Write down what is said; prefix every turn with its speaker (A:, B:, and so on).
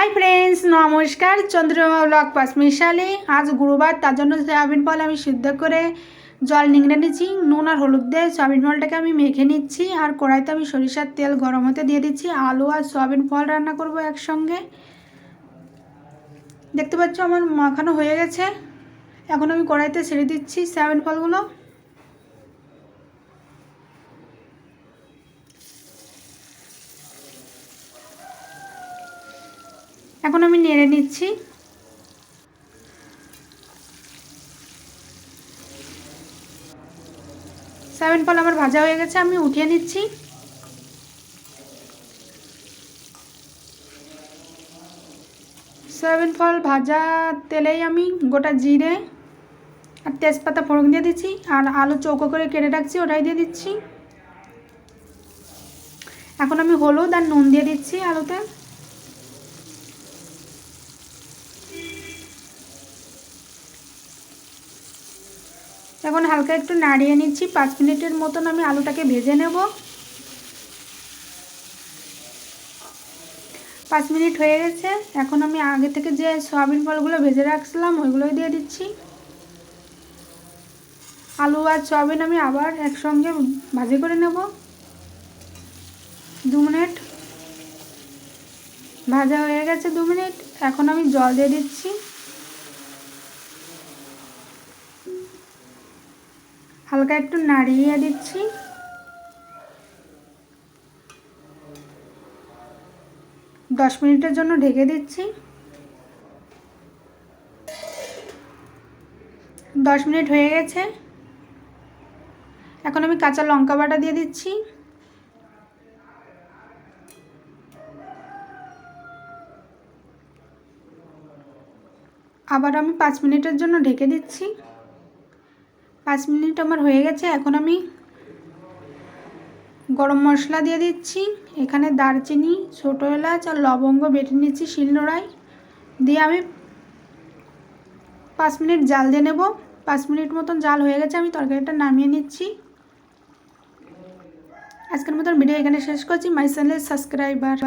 A: Hi friends नमस्कार चंद्रमा blog पाँचमिशाली आज गुरुवार तार जन्य सयाबिन फल आमी सिद्ध करे जल निंगड़े निচ্ছি নুন और हलुद দিয়ে সয়াবিন ফলটাকে আমি মেখে নিচ্ছি আর কড়াইতে আমি সরিষার তেল গরম হতে দিয়ে দিচ্ছি আলু আর সয়াবিন ফল রান্না করব একসঙ্গে। দেখতে পাচ্ছ আমার মাখানো হয়ে গেছে। এখন আমি কড়াইতে ছেড়ে দিচ্ছি সয়াবিন ফলগুলো। এখন আমি নেড়ে নিচ্ছি। সয়াবিন ফল আমার ভাজা হয়ে গেছে, আমি উঠিয়ে নিচ্ছি। সয়াবিন ফল ভাজা তেলেই আমি গোটা জিরে আর তেজপাতা ফোড়ন দিয়ে দিচ্ছি আর আলু চৌকো করে কেটে রাখছি ওটাই দিয়ে দিচ্ছি। এখন আমি হলুদ আর নুন দিয়ে দিচ্ছি আলুতে। এখন হালকা একটু নাড়িয়ে নিচ্ছি। 5 মিনিটের মতন আমি আলুটাকে ভেজে নেব। 5 মিনিট হয়ে গেছে। এখন আমি আগে থেকে যে সয়াবিন ফলগুলো ভেজে রাখছিলাম ওইগুলোই দিয়ে দিচ্ছি। আলু আর সয়াবিন আমি আবার একসঙ্গে ভাজি করে নেব। 2 মিনিট ভাজা হয়ে গেছে। 2 মিনিট। এখন আমি জল দিয়ে দিচ্ছি। হালকা একটু নাড়িয়ে দিচ্ছি। 10 মিনিটের জন্য ঢেকে দিচ্ছি। 10 মিনিট হয়ে গেছে। এখন আমি কাঁচা লঙ্কা বাটা দিয়ে দিচ্ছি। আবার আমি 5 মিনিটের জন্য ঢেকে দিচ্ছি। 5 মিনিট আমার হয়ে গেছে। এখন আমি গরম মশলা দিয়ে দিচ্ছি। এখানে দারচিনি, ছোটো এলাচ আর লবঙ্গ বেটে নিচ্ছি শিলনোড়ায় দিয়ে আমি 5 মিনিট জাল দিয়ে নেব। 5 মিনিট মতন জাল হয়ে গেছে, আমি তরকারিটা নামিয়ে নিচ্ছি। আজকের মতন ভিডিও এখানে শেষ করছি। My channel subscriber.